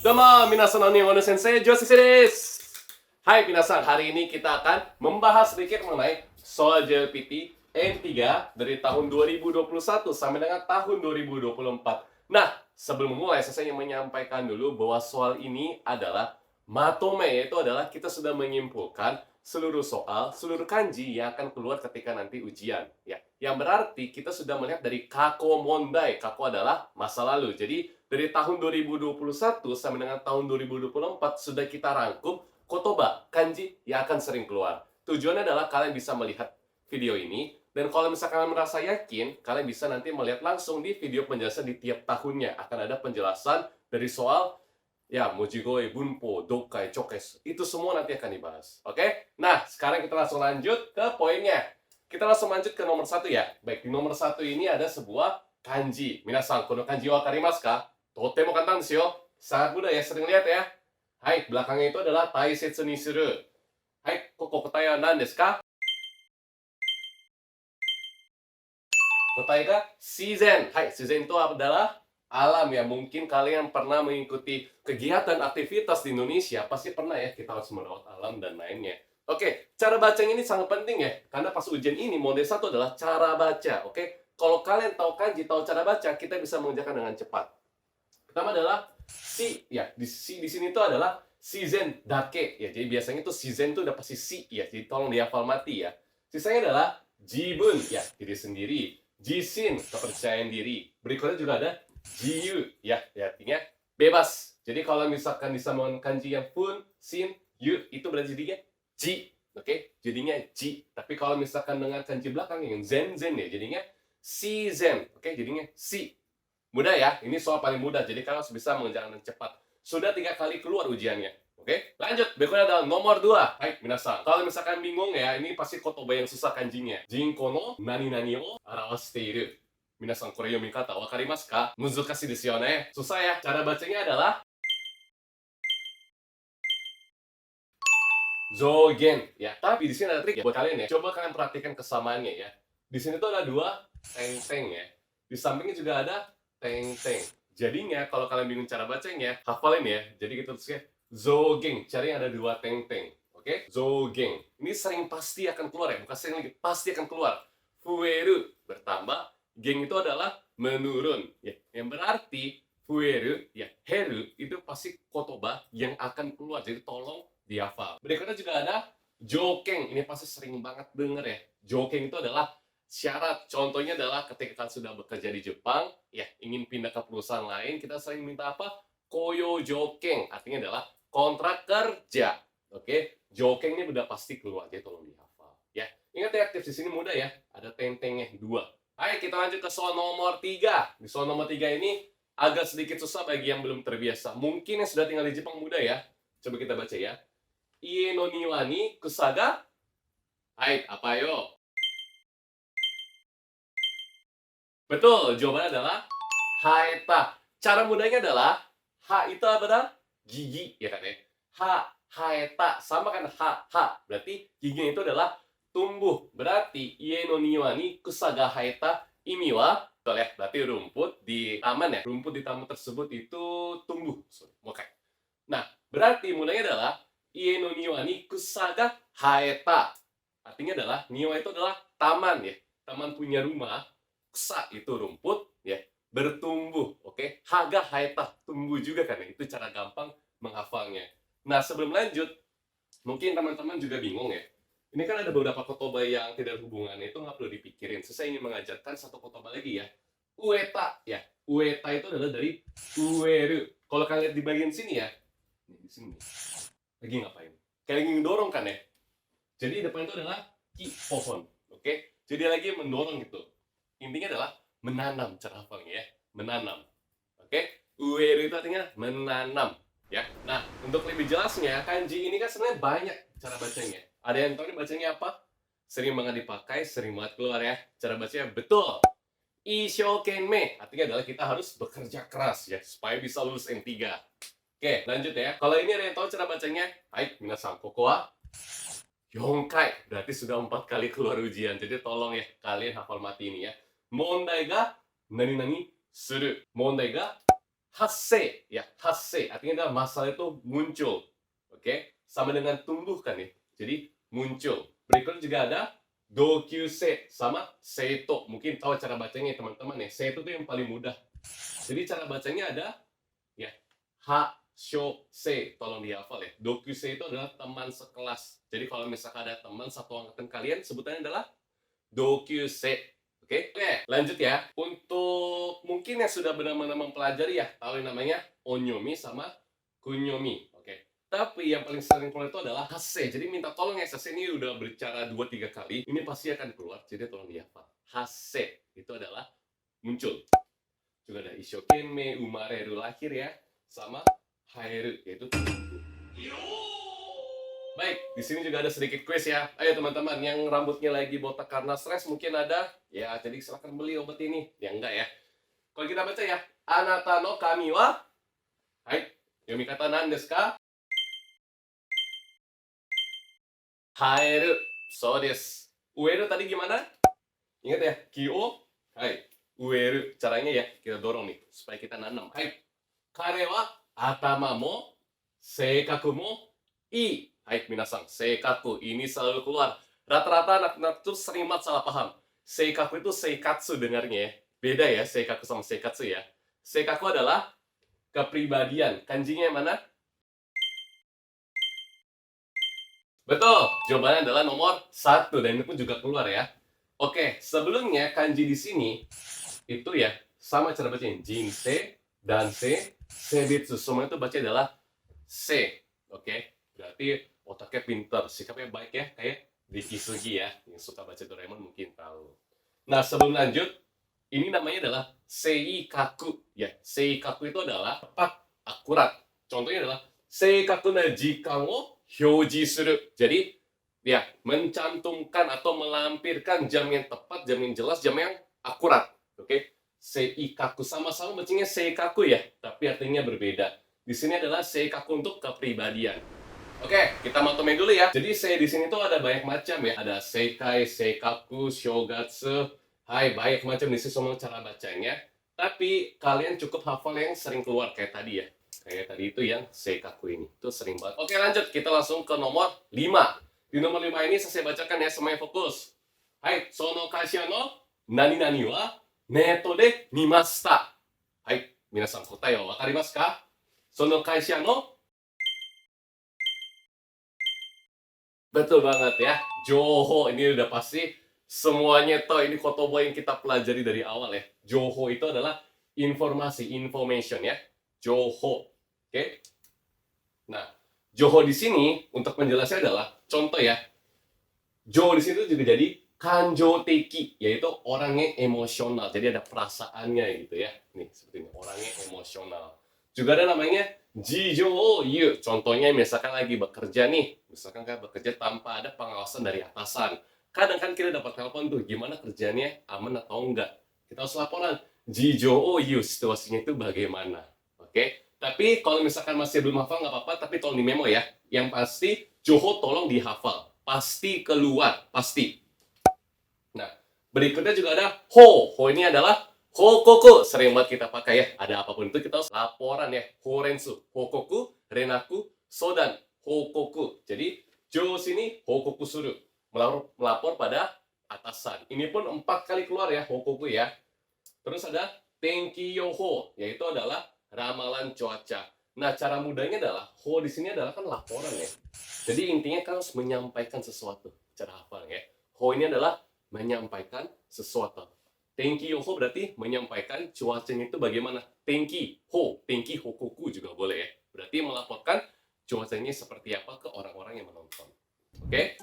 Domo, minasan konnichiwa sensei, Joseph desu. Hai minasan, hari ini kita akan membahas sedikit mengenai soal JLPT N3 dari tahun 2021 sampai dengan tahun 2024. Nah, sebelum memulai, saya ingin menyampaikan dulu bahwa soal ini adalah matome, yaitu adalah kita sudah menyimpulkan seluruh soal, seluruh kanji yang akan keluar ketika nanti ujian. Ya, yang berarti kita sudah melihat dari kako mondai. Kako adalah masa lalu. Jadi, dari tahun 2021 sampai dengan tahun 2024 sudah kita rangkum kotoba, kanji yang akan sering keluar. Tujuannya adalah kalian bisa melihat video ini, dan kalau misalkan kalian merasa yakin, kalian bisa nanti melihat langsung di video penjelasan di tiap tahunnya. Akan ada penjelasan dari soal ya, mojigoe, bunpo, dokai, chokes. Itu semua nanti akan dibahas. Oke? Nah, sekarang kita langsung lanjut ke poinnya. Kita langsung lanjut ke nomor 1 ya. Baik, di nomor 1 ini ada sebuah kanji. Minasan, kono kanji wakarimasu ka? Totemo kantan desu yo. Sangat mudah ya, sering lihat ya. Hai, belakangnya itu adalah taisetsu ni suru. Hai, koko kotae wa nan desu ka? Kotae ga shizen. Hai, shizen itu adalah alam ya. Mungkin kalian pernah mengikuti kegiatan aktivitas di Indonesia, pasti pernah ya, kita harus merawat alam dan lainnya. Oke, cara bacanya ini sangat penting ya, karena pas ujian ini mode 1 adalah cara baca. Oke, kalau kalian tahu kanji, tahu cara baca, kita bisa mengerjakan dengan cepat. Pertama adalah si ya, di sini itu adalah shizen dake ya. Jadi biasanya itu shizen itu udah pasti si ya. Jadi tolong dihafal mati ya. Sisanya adalah jibun ya, diri sendiri. Jisin, kepercayaan diri. Berikutnya juga ada jiyu ya, artinya bebas. Jadi kalau misalkan disambungkan kanji yang fun, sin, yu itu berarti jadinya ji. Oke, jadinya ji. Tapi kalau misalkan dengan kanji belakang yang zen ya, jadinya si zen. Oke, jadinya si. Mudah ya, ini soal paling mudah, jadi kalian harus bisa mengerjakan dengan cepat. Sudah 3 kali keluar ujiannya. Oke, lanjut. Berikutnya adalah nomor 2. Hai, minasan. Kalau misalkan bingung ya, ini pasti kotoba yang susah kanjinya. Jinko no nani nani o arawashite iru. Minasan, kore yomikata wakarimasu ka? Muzukashii desu yo ne. Susah ya. Cara bacanya adalah zogen ya. Tapi di sini ada trik ya buat kalian ya. Coba kalian perhatikan kesamaannya ya. Di sini tuh ada 2 teng-teng ya. Di sampingnya juga ada teng-teng. Jadinya kalau kalian bingung cara bacanya, hafalin ya. Jadi kita tulisnya zogen. Cari yang ada 2 teng-teng. Oke? Zogen. Ini sering pasti akan keluar ya. Bukan sering lagi, pasti akan keluar. Fueru bertambah. Geng itu adalah menurun ya. Yang berarti fueru ya, heru itu pasti kotoba yang akan keluar. Jadi tolong dihafal. Berikutnya juga ada jokeng. Ini pasti sering banget denger ya. Jokeng itu adalah syarat. Contohnya adalah ketika kalian sudah bekerja di Jepang, ya ingin pindah ke perusahaan lain, kita sering minta apa? Koyo jokeng. Artinya adalah kontrak kerja. Oke, jokeng ini udah pasti keluar, jadi tolong dihafal. Ya, ingat ya, tips di sini mudah ya. Ada teng-tengnya 2. Ayo kita lanjut ke soal nomor 3. Di soal nomor 3 ini agak sedikit susah bagi yang belum terbiasa. Mungkin yang sudah tinggal di Jepang mudah ya. Coba kita baca ya. Ie no niwa ni kusa ga? Hai, apa yo? Betul, jawabannya adalah haeta. Cara mudahnya adalah ha itu apa dah? Gigi, ya kan ya? Ha, haeta, sama kan ha. Berarti giginya itu adalah tumbuh. Berarti ie no niwa ni kusa ga haeta imi wa, betul ya? Berarti rumput di taman ya. Rumput di taman tersebut itu tumbuh. Oke. Nah, berarti mudahnya adalah ie no niwa ni kusa ga haeta. Artinya adalah niwa itu adalah taman ya. Taman punya rumah. Kusa itu rumput ya, bertumbuh. Oke, haga haeta, tumbuh juga kan ya. Itu cara gampang menghafalnya. Nah, sebelum lanjut, mungkin teman-teman juga bingung ya. Ini kan ada beberapa kotoba yang tidak ada hubungannya, itu nggak perlu dipikirin. Saya ingin mengajarkan satu kotoba lagi ya. Ueta ya. Ueta itu adalah dari ueru. Kalau kalian lihat di bagian sini ya, di sini lagi ngapain? Kayak lagi ngedorong kan ya. Jadi depan itu adalah ki pohon. Oke, jadi lagi mendorong gitu. Intinya adalah menanam, cara hafalnya ya, menanam. Oke, ueru itu artinya menanam ya. Nah, untuk lebih jelasnya, kanji ini kan sebenarnya banyak cara bacanya. Ada yang tahu nih bacanya apa? Sering banget dipakai, sering banget keluar ya. Cara bacanya betul. Ishokenme, artinya adalah kita harus bekerja keras ya, supaya bisa lulus N3. Oke, lanjut ya. Kalau ini ada yang tahu cara bacanya? Hai, minasan, koko wa yonkai. Berarti sudah 4 kali keluar ujian. Jadi tolong ya, kalian hafal mati ini ya. Mondai ga nani nani suru. Mondai ga Hase, ya, hase. Artinya adalah masalah itu muncul. Oke? Sama dengan tumbuh kan ya. Jadi muncul. Berikutnya juga ada dokyuse sama seito. Mungkin tahu cara bacanya ya teman-teman ya. Seito itu yang paling mudah. Jadi cara bacanya ada ya ha, sho, se. Tolong dihafal ya. Dokyuse itu adalah teman sekelas. Jadi kalau misalkan ada teman satu angkatan kalian, sebutannya adalah dokyuse. Oke, lanjut ya. Untuk mungkin yang sudah benar-benar mempelajari ya, tahu yang namanya onyomi sama kunyomi. Oke. Tapi yang paling sering keluar itu adalah hase. Jadi minta tolong ya, hase ini udah berbicara 2-3 kali, ini pasti akan keluar. Jadi tolong dihafal. Hase itu adalah muncul. Juga ada ishokenme, umareru lahir ya, sama haeru yaitu tumbuh. Baik, di sini juga ada sedikit quiz ya. Ayo teman-teman, yang rambutnya lagi botak karena stres mungkin ada. Ya, jadi silahkan beli obat ini. Ya enggak ya. Kalau kita baca ya, anata no kami wa, hai, yomi kata nan desu ka? Haeru. So desu. Ueru tadi gimana? Ingat ya, kyo, hai, ueru. Caranya ya, kita dorong nih supaya kita nanam. Hai. Kare wa atama mo, seikaku mo ii. Hai, minasan, seikaku ini selalu keluar. Rata-rata anak-anak tuh sering banget salah paham. Seikaku itu seikatsu dengarnya ya. Beda ya, seikaku sama seikatsu ya. Seikaku adalah kepribadian. Kanjinya yang mana? Betul, jawabannya adalah nomor 1 dan ini pun juga keluar ya. Oke, sebelumnya kanji di sini itu ya sama cara bacanya. Jinse, danse, sebitsu. Semua itu baca adalah se. Oke, berarti otaknya pinter, sikapnya baik ya, kayak Riki Sugi ya, yang suka baca Doraemon mungkin tahu. Nah, sebelum lanjut, ini namanya adalah seikaku. Ya, seikaku itu adalah tepat, akurat. Contohnya adalah seikaku na jikan wo hyoji suru. Jadi, ya, mencantumkan atau melampirkan jam yang tepat, jam yang jelas, jam yang akurat. Oke, seikaku sama-sama bacanya seikaku ya, tapi artinya berbeda. Di sini adalah seikaku untuk kepribadian. Oke, kita matomen dulu ya. Jadi sei di sini tuh ada banyak macam ya. Ada seikai, seikaku, shogatsu. Hai, banyak macam di sini semua cara bacanya. Tapi kalian cukup hafal yang sering keluar kayak tadi ya. Kayak tadi itu yang seikaku ini. Itu sering banget. Oke, lanjut. Kita langsung ke nomor 5. Di nomor 5 ini saya bacakan ya, semuanya fokus. Hai, sono kaisha no nani nani wa neto de mimashita. Hai, minasan kotae wa wakarimasu ka? Sono kaisha no. Betul banget ya. Joho ini udah pasti semuanya tahu ini kotobo yang kita pelajari dari awal ya. Joho itu adalah informasi, information ya. Joho. Oke. Nah, Joho di sini untuk menjelaskan adalah contoh ya. Joho di situ juga jadi kanjo teki, yaitu orangnya emosional. Jadi ada perasaannya gitu ya. Nih, seperti ini, orangnya emosional. Juga ada namanya jijo yu. Contohnya misalkan lagi bekerja nih, misalkan kan bekerja tanpa ada pengawasan dari atasan. Kadang kan kita dapat telepon tuh, gimana kerjanya, aman atau enggak. Kita harus laporan, jijo yu, situasinya itu bagaimana. Oke? Tapi kalau misalkan masih belum hafal nggak apa-apa, tapi tolong di memo ya. Yang pasti, joho tolong dihafal. Pasti keluar, pasti. Nah, berikutnya juga ada ho. Ho ini adalah hokoku. Sering banget kita pakai ya. Ada apapun itu kita harus laporan ya. Horensu, hokoku, renaku, sodan, hokoku. Jadi, jo sini hokoku suru. Melapor pada atasan. Ini pun 4 kali keluar ya, hokoku ya. Terus ada tenki yoho, yaitu adalah ramalan cuaca. Nah, cara mudahnya adalah, ho di sini adalah kan laporan ya. Jadi intinya kan harus menyampaikan sesuatu. Cara hafal ya. Ho ini adalah menyampaikan sesuatu. Tenki yoho berarti menyampaikan cuacanya itu bagaimana. Tenki ho, tenki hokoku juga boleh ya. Berarti melaporkan cuacanya seperti apa ke orang-orang yang menonton. Oke?